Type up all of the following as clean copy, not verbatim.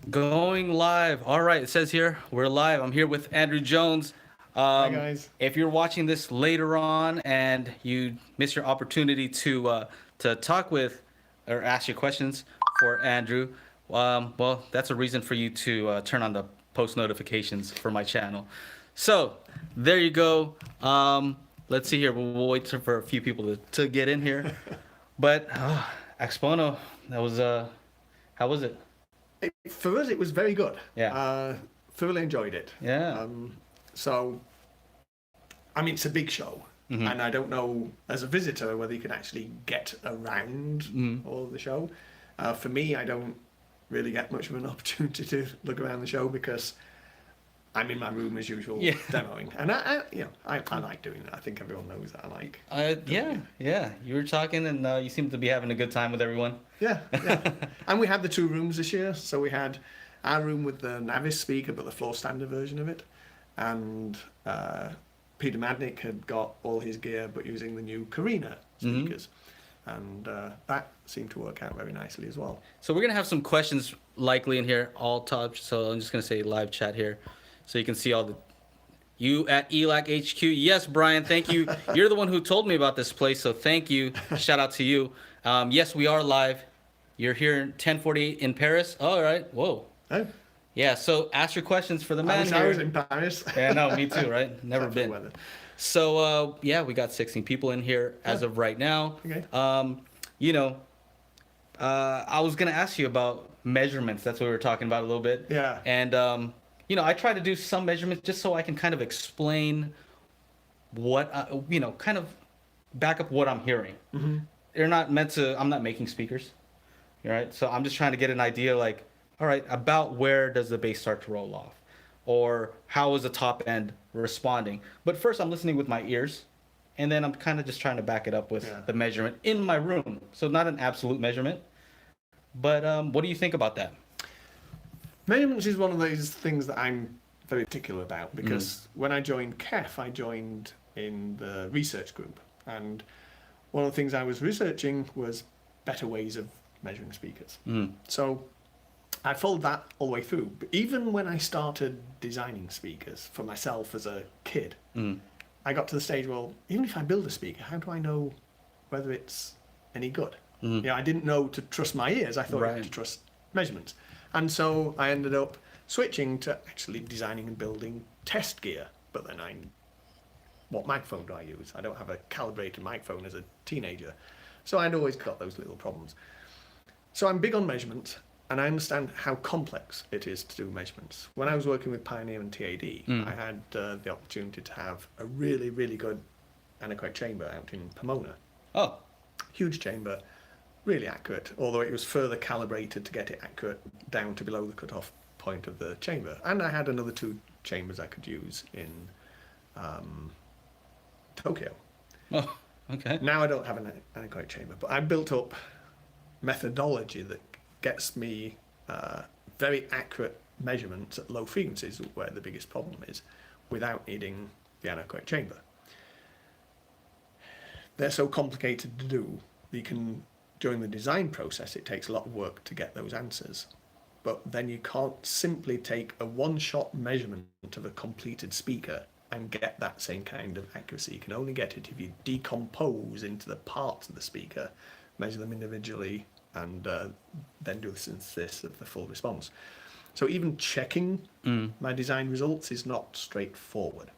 Going live. All right, it says here we're live. I'm here with Andrew Jones. Hi Um, guys. if you're watching this later on and you miss your opportunity to talk with or ask your questions for Andrew, well, that's a reason for you to turn on the post notifications for my channel. So there you go. Let's see here. We'll wait for a few people to get in here. But Expono, that was how was it? For us, it was very good. Yeah. Thoroughly enjoyed it. Yeah. So, I mean, it's a big show, and I don't know as a visitor whether you can actually get around all of the show. For me, I don't really get much of an opportunity to look around the show because I'm in my room as usual, Yeah. demoing, and I like doing that. I think everyone knows that I like. Yeah. You were talking, and you seemed to be having a good time with everyone. Yeah. And we had the two rooms this year. So we had our room with the Navis speaker, but the floor standard version of it. And Peter Madnick had got all his gear, but using the new Carina speakers. And that seemed to work out very nicely as well. So we're gonna have some questions likely in here, all touch. So I'm just gonna say live chat here, so you can see all the. You at ELAC HQ. Yes, Brian, thank you. You're the one who told me about this place, so thank you. Shout out to you. Yes, we are live. You're here in 10:48 in Paris. All right. Whoa. Oh, Yeah, so ask your questions for the I man wish here. I was in Paris. Yeah, no, me too, right? Never Except for the been. weather. So, yeah, we got 16 people in here as of right now. Okay. You know, I was going to ask you about measurements. That's what we were talking about a little bit. Yeah. And, you know, I try to do some measurements just so I can kind of explain what, kind of back up what I'm hearing. They're not meant to, I'm not making speakers, right? So I'm just trying to get an idea like, all right, about where does the bass start to roll off? Or how is the top end responding? But first I'm listening with my ears, and then I'm kind of just trying to back it up with the measurement in my room. So not an absolute measurement, but what do you think about that? Measurements is one of those things that I'm very particular about because when I joined KEF, I joined in the research group. And one of the things I was researching was better ways of measuring speakers. So I followed that all the way through. But even when I started designing speakers for myself as a kid, I got to the stage, well, even if I build a speaker, how do I know whether it's any good? I didn't know to trust my ears. I thought I had to trust measurements. And so I ended up switching to actually designing and building test gear. But then what microphone do I use? I don't have a calibrated microphone as a teenager. So I'd always got those little problems. So I'm big on measurements, and I understand how complex it is to do measurements. When I was working with Pioneer and TAD, I had the opportunity to have a really, really good anechoic chamber out in Pomona. Oh. Huge chamber, really accurate, although it was further calibrated to get it accurate down to below the cutoff point of the chamber. And I had another two chambers I could use in Tokyo. Oh, okay. Now I don't have an anechoic chamber, but I built up methodology that gets me very accurate measurements at low frequencies, where the biggest problem is, without needing the anechoic chamber. They're so complicated to do, you can, during the design process, it takes a lot of work to get those answers. But then you can't simply take a one-shot measurement of a completed speaker and get that same kind of accuracy. You can only get it if you decompose into the parts of the speaker, measure them individually, and then do the synthesis of the full response. So even checking my design results is not straightforward.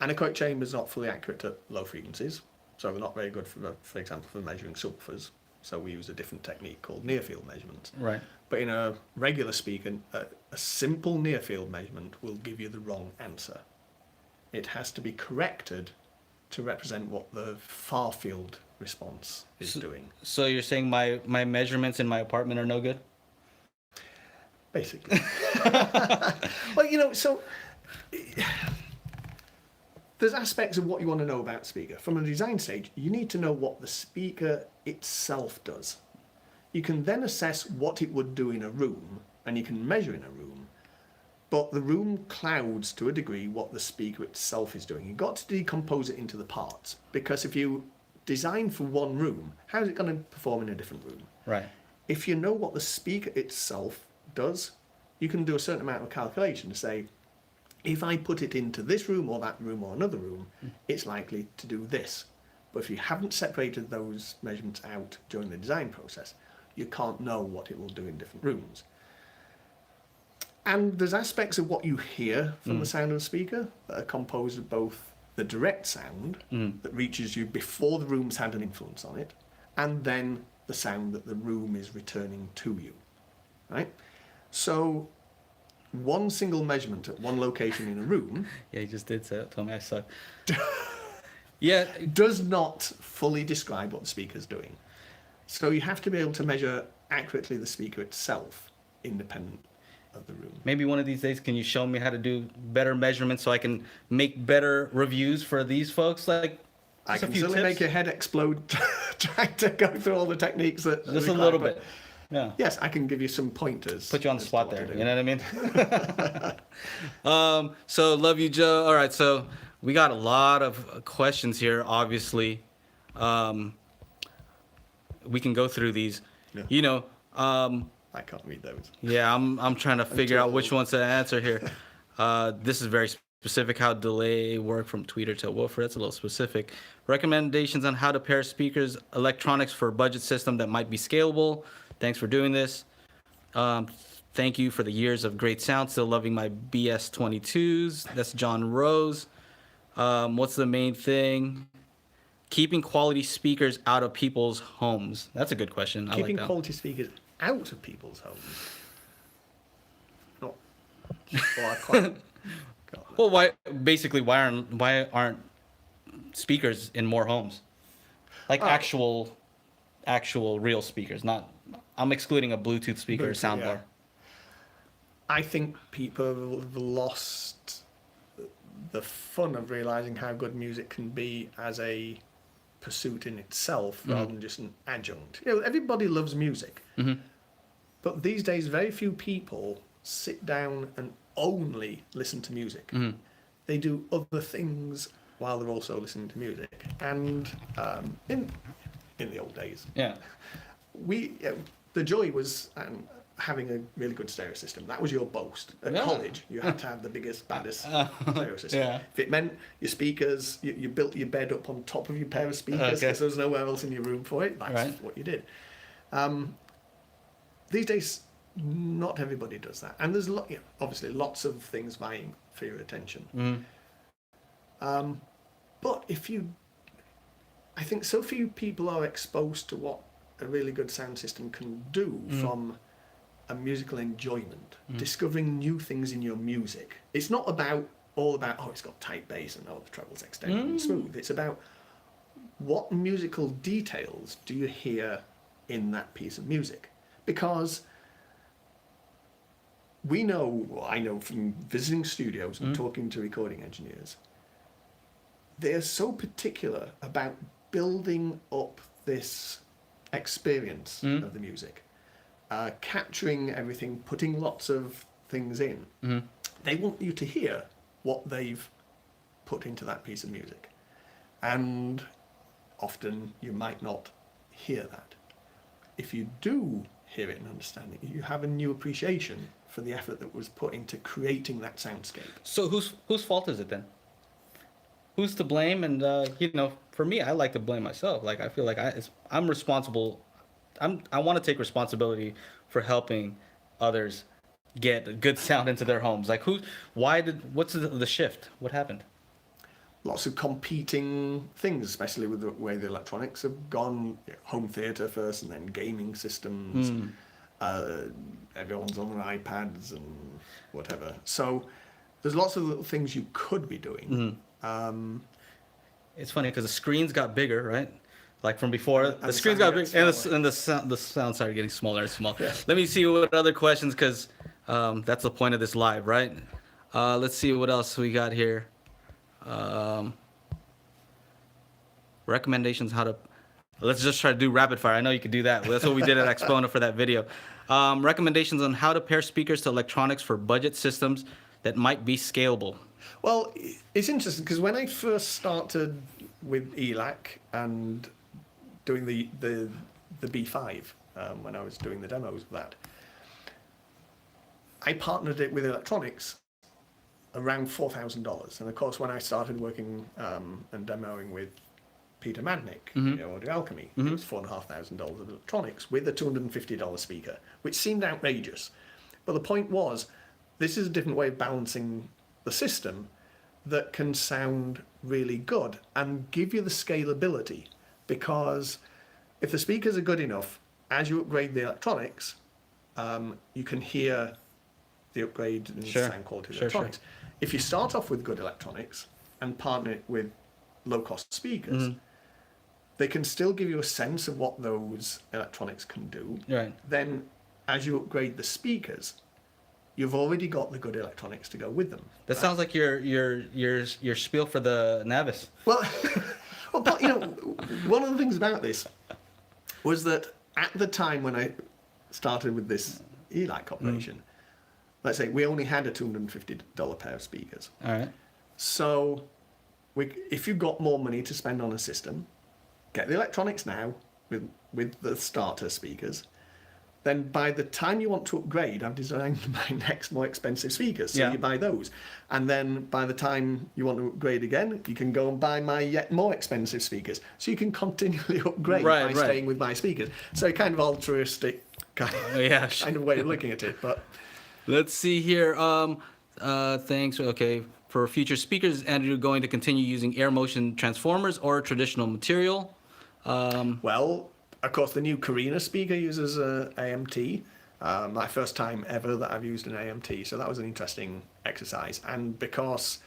Anechoic chamber is not fully accurate at low frequencies, so they're not very good, for example, for measuring subwoofers. So we use a different technique called near-field measurements. Right. But in a regular speaker, a simple near-field measurement will give you the wrong answer. It has to be corrected to represent what the far-field response is doing. So you're saying my measurements in my apartment are no good? Basically. Well, so there's aspects of what you want to know about speaker. From a design stage, you need to know what the speaker itself does. You can then assess what it would do in a room, and you can measure in a room, but the room clouds to a degree what the speaker itself is doing. You've got to decompose it into the parts, because if you design for one room, how is it going to perform in a different room? Right. if you know what the speaker itself does, you can do a certain amount of calculation to say, if I put it into this room or that room or another room, it's likely to do this. But if you haven't separated those measurements out during the design process, you can't know what it will do in different rooms. And there's aspects of what you hear from the sound of the speaker that are composed of both the direct sound that reaches you before the room's had an influence on it, and then the sound that the room is returning to you, right? So one single measurement at one location in a room Yeah, he just did say it. Tell me I suck. Yeah. does not fully describe what the speaker's doing. So you have to be able to measure accurately the speaker itself, independent of the room. Maybe one of these days, can you show me how to do better measurements so I can make better reviews for these folks? Like, I just a can few certainly tips? make your head explode trying to go through all the techniques that Just a required, little but bit. Yeah. Yes, I can give you some pointers. Put you on the as to spot what to there. do. You know what I mean? So love you, Joe. All right. So we got a lot of questions here, obviously. We can go through these. Yeah. You know, I can't read those. yeah, I'm trying to figure out too which old. ones to answer here. This is very specific. How delay work from tweeter to woofer. That's a little specific. Recommendations on how to pair speakers, electronics for a budget system that might be scalable. Thanks for doing this. Thank you for the years of great sound. Still loving my BS22s. That's John Rose. What's the main thing? Keeping quality speakers out of people's homes. That's a good question. I Keeping like that. quality speakers out of people's homes. Not. Well, I quite. Well, why aren't speakers in more homes? Like actual real speakers, not. I'm excluding a Bluetooth speaker or Bluetooth, soundbar. yeah. I think people have lost the fun of realizing how good music can be as a pursuit in itself, rather than just an adjunct. You know, everybody loves music, but these days, very few people sit down and only listen to music. They do other things while they're also listening to music. And in the old days, Yeah. the joy was having a really good stereo system. That was your boast. At Yeah. college, you had to have the biggest, baddest stereo system. Yeah. If it meant your speakers, you built your bed up on top of your pair of speakers because Okay. there was nowhere else in your room for it, that's Right. what you did. These days, not everybody does that. And there's obviously lots of things vying for your attention. But I think so few people are exposed to what a really good sound system can do from a musical enjoyment, discovering new things in your music. It's not all about, oh, it's got tight bass and oh, the treble's extended and smooth. It's about what musical details do you hear in that piece of music? Because I know from visiting studios and talking to recording engineers, they're so particular about building up this experience of the music, capturing everything, putting lots of things in. They want you to hear what they've put into that piece of music. And often you might not hear that. If you do hear it and understand it, you have a new appreciation for the effort that was put into creating that soundscape. So whose fault is it then? Who's to blame? And for me, I like to blame myself. Like I feel like I'm responsible. I want to take responsibility for helping others get good sound into their homes. Like what's the shift? What happened? Lots of competing things, especially with the way the electronics have gone. Home theatre first, and then gaming systems. Everyone's on their iPads and whatever. So there's lots of little things you could be doing. It's funny because the screens got bigger, right? Like from before, And the the screens sound got gets bigger, and the sound started getting smaller and smaller. Yeah. Let me see what other questions, because that's the point of this live, right? Let's see what else we got here. Recommendations how to. Let's just try to do rapid fire. I know you could do that. That's what we did at Exponent for that video. Recommendations on how to pair speakers to electronics for budget systems that might be scalable. Well, it's interesting because when I first started with ELAC and doing the B5 when I was doing the demos of that. I partnered it with electronics around $4,000. And of course, when I started working and demoing with Peter Madnick, Audio Alchemy, it was $4,500 of electronics with a $250 speaker, which seemed outrageous. But the point was, this is a different way of balancing the system that can sound really good and give you the scalability. Because if the speakers are good enough, as you upgrade the electronics, you can hear the upgrade in sound quality of electronics. If you start off with good electronics and partner it with low-cost speakers, they can still give you a sense of what those electronics can do. Right. Then, as you upgrade the speakers, you've already got the good electronics to go with them. That sounds like your spiel for the Navis. Well, but, one of the things about this was that at the time when I started with this ELAC operation, let's say we only had a $250 pair of speakers. All right. So if you've got more money to spend on a system, get the electronics now with the starter speakers. Then by the time you want to upgrade, I've designed my next more expensive speakers. So you buy those. And then by the time you want to upgrade again, you can go and buy my yet more expensive speakers. So you can continually upgrade by staying with my speakers. So kind of altruistic kind of way of looking at it. But let's see here. Thanks. Okay. For future speakers, is Andrew going to continue using air motion transformers or traditional material? Well, of course, the new Carina speaker uses AMT. My first time ever that I've used an AMT, so that was an interesting exercise. And because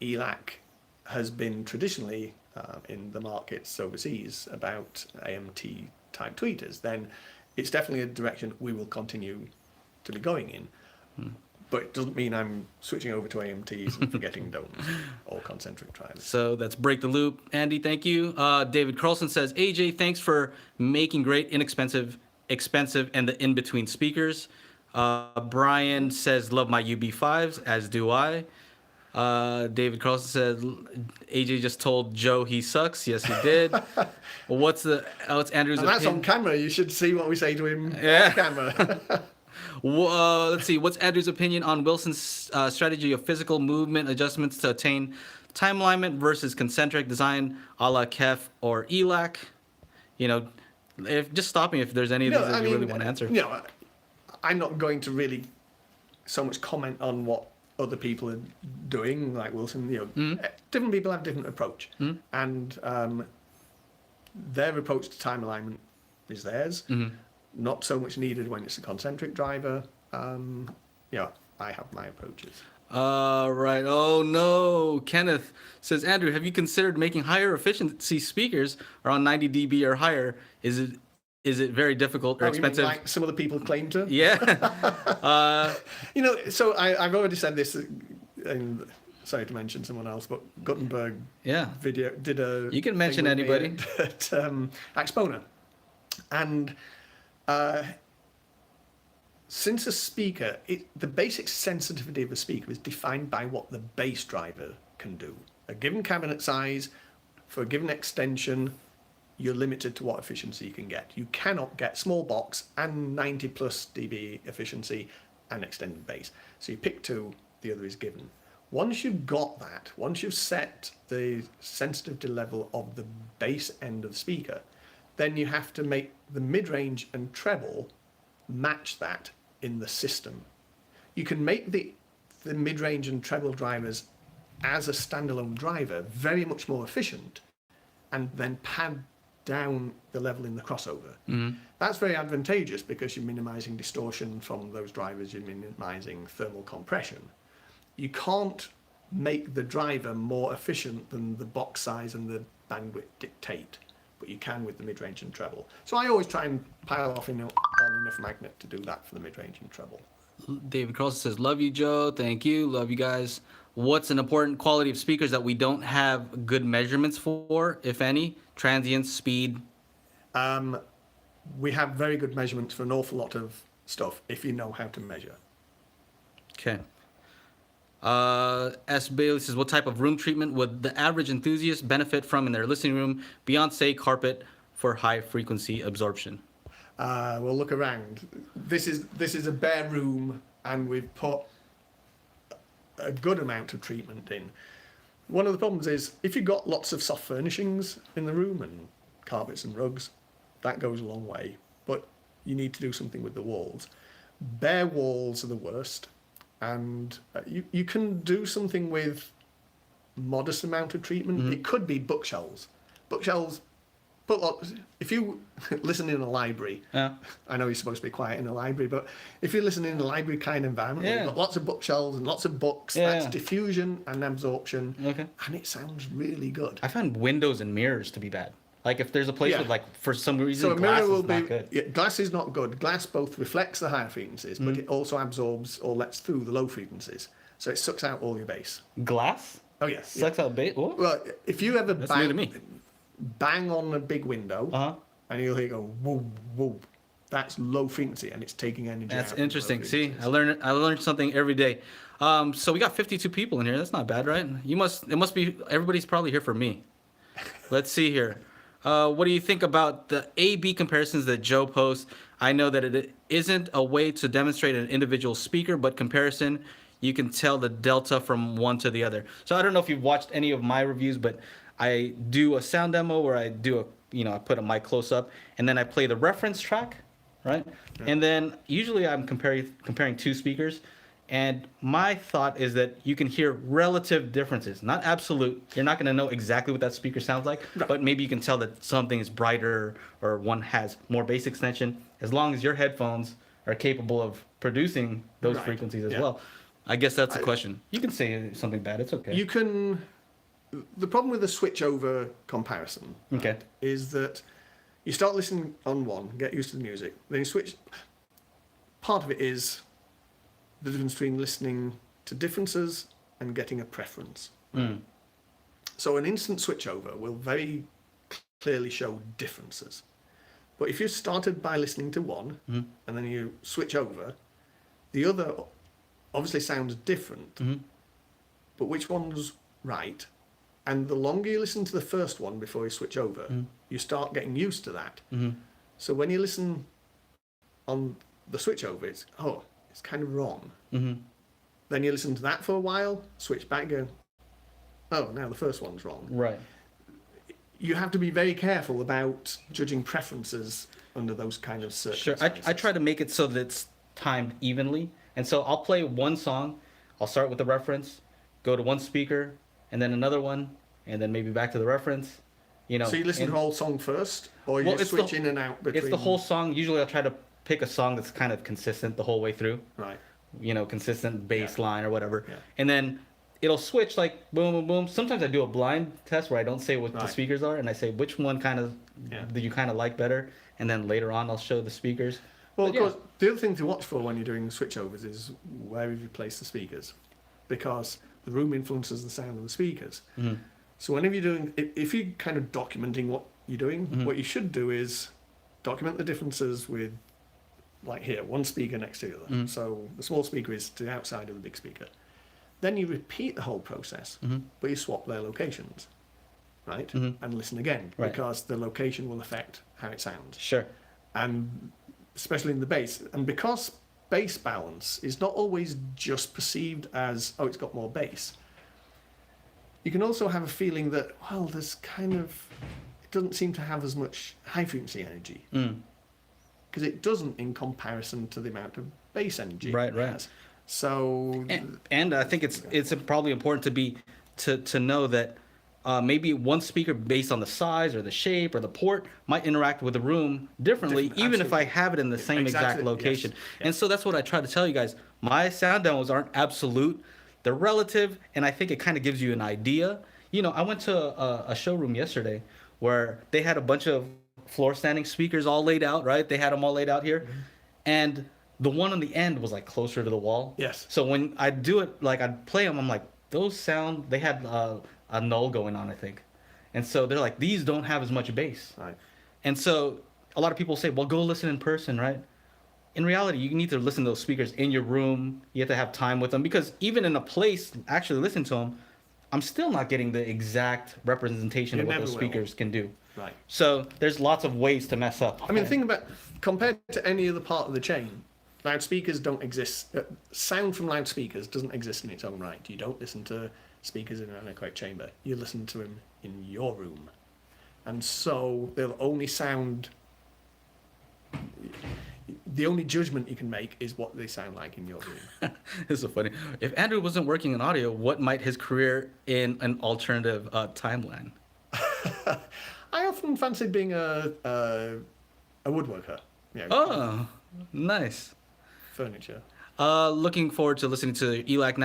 ELAC has been traditionally in the markets overseas about AMT type tweeters, then it's definitely a direction we will continue to be going in. But it doesn't mean I'm switching over to AMTs and forgetting domes or concentric drivers. So that's Break the Loop. Andy, thank you. David Carlson says, AJ, thanks for making great, inexpensive, expensive, and the in-between speakers. Brian says, love my UB5s, as do I. David Carlson said, AJ just told Joe he sucks. Yes, he did. What's Andrew's opinion? And that's on camera. You should see what we say to him on camera. Let's see. What's Andrew's opinion on Wilson's strategy of physical movement adjustments to attain time alignment versus concentric design a la KEF or ELAC? Just stop me if there's any of these that you really want to answer. I'm not going to really so much comment on what other people are doing, like Wilson. Different people have different approach, and their approach to time alignment is theirs. Not so much needed when it's a concentric driver. I have my approaches. Right. Oh no. Kenneth says, Andrew, have you considered making higher efficiency speakers around 90 dB or higher? Is it very difficult or expensive? Like some of the people claim to? Yeah. So I've already said this, and sorry to mention someone else, but Gutenberg video did a... You can mention anybody. At Axpona. And since a speaker, the basic sensitivity of a speaker is defined by what the bass driver can do. A given cabinet size, for a given extension, you're limited to what efficiency you can get. You cannot get small box and 90 plus dB efficiency and extended bass. So you pick two, the other is given. Once you've got that, once you've set the sensitivity level of the bass end of the speaker, then you have to make the mid-range and treble match that in the system. You can make the mid-range and treble drivers as a standalone driver very much more efficient and then pad down the level in the crossover. That's very advantageous because you're minimizing distortion from those drivers, you're minimizing thermal compression. You can't make the driver more efficient than the box size and the bandwidth dictate, but you can with the mid-range and treble. So I always try and pile off on enough magnet to do that for the mid-range and treble. David Carlson says, love you, Joe. Thank you. Love you guys. What's an important quality of speakers that we don't have good measurements for, if any? Transients, speed? We have very good measurements for an awful lot of stuff if you know how to measure. Okay. S. Bailey says, what type of room treatment would the average enthusiast benefit from in their listening room beyond, say, carpet for high frequency absorption? We'll look around. This is a bare room, and we've put a good amount of treatment in. One of the problems is if you've got lots of soft furnishings in the room and carpets and rugs, that goes a long way. But you need to do something with the walls. Bare walls are the worst, and you can do something with modest amount of treatment. It could be bookshelves. Bookshelves. But if you listen in a library, I know you're supposed to be quiet in a library, but if you listen in a library kind of environment, where you've got lots of bookshelves and lots of books, that's diffusion and absorption, and it sounds really good. I find windows and mirrors to be bad. Like if there's a place with like for some reason so a glass mirror will is not good. Yeah, glass is not good. Glass both reflects the higher frequencies, but it also absorbs or lets through the low frequencies, so it sucks out all your bass. Glass? Oh yes, Sucks out bass. Well, if you ever That's new to me. bang on a big window, and you'll hear it go whoop whoop. That's low frequency, and it's taking energy. That's out interesting. See, I learned something every day. So we got 52 people in here. That's not bad, right? It must be everybody's probably here for me. Let's see here. What do you think about the A/B comparisons that Joe posts? I know that it isn't a way to demonstrate an individual speaker, but comparison. You can tell the delta from one to the other. So I don't know if you've watched any of my reviews, but I do a sound demo where I do I put a mic close up, and then I play the reference track, right? Yeah. And then usually I'm comparing two speakers, and my thought is that you can hear relative differences, not absolute. You're not going to know exactly what that speaker sounds like, but maybe you can tell that something is brighter or one has more bass extension, as long as your headphones are capable of producing those frequencies as well. I guess that's the question. You can say something bad. It's okay. You can. The problem with the switchover comparison is that you start listening on one, get used to the music, then you switch. Part of it is the difference between listening to differences and getting a preference. So an instant switchover will very clearly show differences. But if you started by listening to one and then you switch over, the other obviously sounds different, but which one's right? And the longer you listen to the first one before you switch over, you start getting used to that. So when you listen on the switchover, it's kind of wrong. Then you listen to that for a while, switch back, go, oh, now the first one's wrong. Right. You have to be very careful about judging preferences under those kind of circumstances. Sure. I try to make it so that it's timed evenly. And so I'll play one song, I'll start with the reference, go to one speaker, and then another one, and then maybe back to the reference. So you listen to the whole song first, or you switch in and out between? It's the whole song. Usually I'll try to pick a song that's kind of consistent the whole way through. Right. Consistent bass line or whatever. Yeah. And then it'll switch like boom, boom, boom. Sometimes I do a blind test where I don't say what the speakers are, and I say which one do you kind of like better, and then later on I'll show the speakers. Well, of course, the other thing to watch for when you're doing switchovers is where you place the speakers, because the room influences the sound of the speakers. So whenever you're doing, if you're kind of documenting what you're doing, what you should do is document the differences with, like here, one speaker next to the other. So the small speaker is to the outside of the big speaker. Then you repeat the whole process, but you swap their locations, right? And listen again, because the location will affect how it sounds. Sure. And especially in the bass. And because bass balance is not always just perceived as, it's got more bass. You can also have a feeling that, there's it doesn't seem to have as much high frequency energy. Because it doesn't in comparison to the amount of bass energy it has. So... And I think it's probably important to know that maybe one speaker based on the size or the shape or the port might interact with the room differently, even if I have it in the same exact location. Yes. And so that's what I try to tell you guys. My sound demos aren't absolute. They're relative, and I think it kind of gives you an idea. I went to a showroom yesterday where they had a bunch of floor standing speakers all laid out, right? They had them all laid out here. And the one on the end was like closer to the wall. Yes. So when I do it, like I'd play them, I'm like, those sound, they had a null going on, I think. And so they're like, these don't have as much bass. Right. And so a lot of people say, well, go listen in person, right? In reality, you need to listen to those speakers in your room. You have to have time with them, because even in a place, actually listen to them, I'm still not getting the exact representation of what those speakers can do. Right. So there's lots of ways to mess up. I mean, think about, compared to any other part of the chain, loudspeakers don't exist. Sound from loudspeakers doesn't exist in its own right. You don't listen to speakers in an anechoic chamber. You listen to them in your room. And so they'll only sound... The only judgment you can make is what they sound like in your room. This is so funny. If Andrew wasn't working in audio, what might his career in an alternative timeline? I often fancied being a woodworker. Yeah. Oh, nice. Furniture. Looking forward to listening to ELAC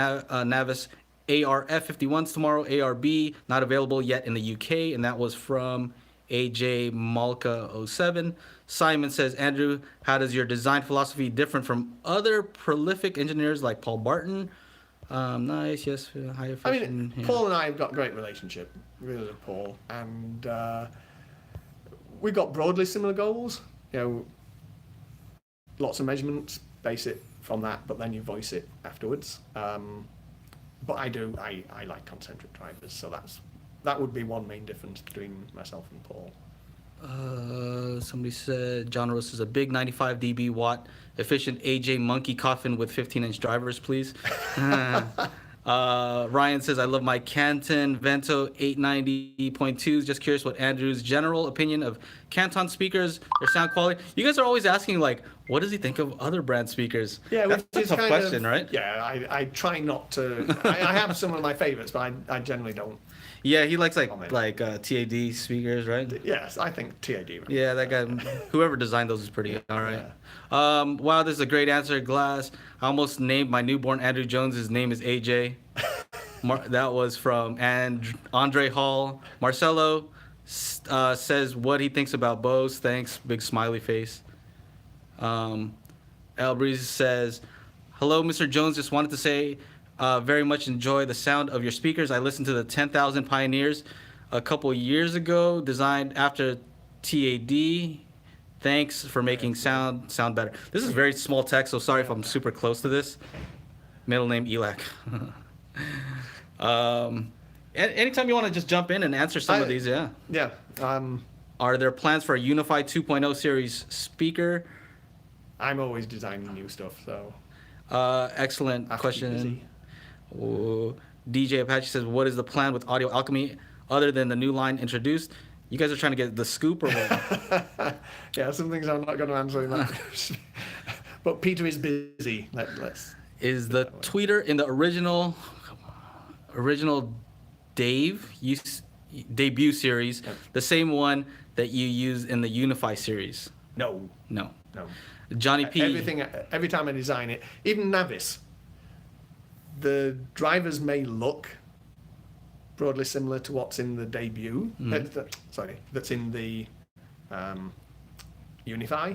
Navis ARF51s tomorrow. ARB not available yet in the UK, and that was from AJ Malka 07. Simon says, Andrew, how does your design philosophy different from other prolific engineers like Paul Barton? Nice, yes, high efficient. I mean, yeah. Paul and I have got a great relationship. Really love Paul, and we've got broadly similar goals. You know, lots of measurements, base it from that, but then you voice it afterwards. But I like concentric drivers, so that would be one main difference between myself and Paul. Somebody said John Rose is a big 95 dB watt efficient AJ monkey coffin with 15-inch drivers, please. Ryan says, I love my Canton Vento 890.2s. Just curious what Andrew's general opinion of Canton speakers, their sound quality. You guys are always asking, like, what does he think of other brand speakers? Yeah, that's which a is tough kind question, of, right? Yeah, I try not to. I have some of my favorites, but I generally don't. Yeah, he likes Comment. TAD speakers, right? Yes, I think TAD. Right? Yeah, that guy, whoever designed those is pretty all right. Wow, this is a great answer, Glass. I almost named my newborn Andrew Jones. His name is AJ. That was from Andre Hall. Marcelo says what he thinks about Bose. Thanks, big smiley face. Elbreeze says, hello, Mr. Jones. Just wanted to say very much enjoy the sound of your speakers. I listened to the 10,000 Pioneers a couple years ago, designed after TAD. Thanks for making sound better. This is very small text, so sorry if I'm super close to this. Middle name ELAC. Anytime you want to just jump in and answer some of these, yeah. Yeah. Are there plans for a Unify 2.0 series speaker? I'm always designing new stuff, so. Excellent question. DJ Apache says, what is the plan with Audio Alchemy other than the new line introduced? You guys are trying to get the scoop or what? Yeah, some things I'm not going to answer in that. But Peter is busy. Let's. Is the tweeter in the original debut series the same one that you use in the Unify series? No. Johnny P. Every time I design it, even Navis, the drivers may look broadly similar to what's in the debut. That's in the Unify.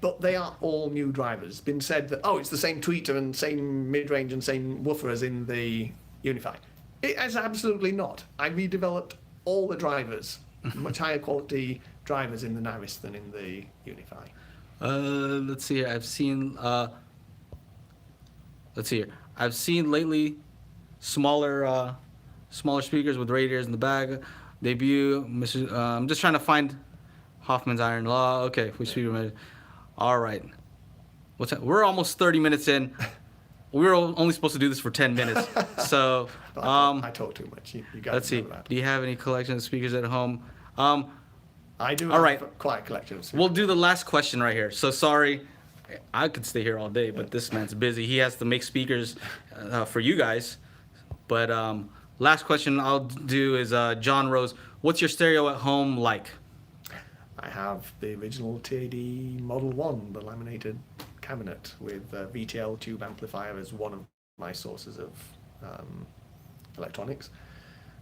But they are all new drivers. Been said that, it's the same tweeter and same mid-range and same woofer as in the Unify. It is absolutely not. I redeveloped all the drivers, much higher quality drivers in the Navis than in the Unify. Let's see here. I've seen lately smaller speakers with radiators in the back. Debut. I'm just trying to find Hoffman's Iron Law. Okay, we speaker. All right. We're almost 30 minutes in. We were only supposed to do this for 10 minutes. So I talk too much. You guys let's see. know that. Do you have any collection of speakers at home? I do. All right. Quite a collection of speakers. We'll do the last question right here. So sorry, I could stay here all day, but this man's busy. He has to make speakers for you guys. But last question I'll do is John Rose. What's your stereo at home like? I have the original TAD Model 1, the laminated cabinet with a VTL tube amplifier as one of my sources of electronics,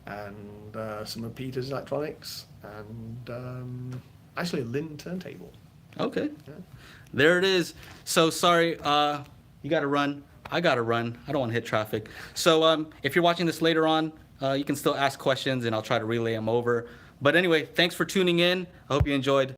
and some of Peter's electronics, and actually a Linn turntable. Okay. Yeah. There it is. So sorry, you got to run. I got to run. I don't want to hit traffic. So if you're watching this later on, you can still ask questions and I'll try to relay them over. But anyway, thanks for tuning in. I hope you enjoyed.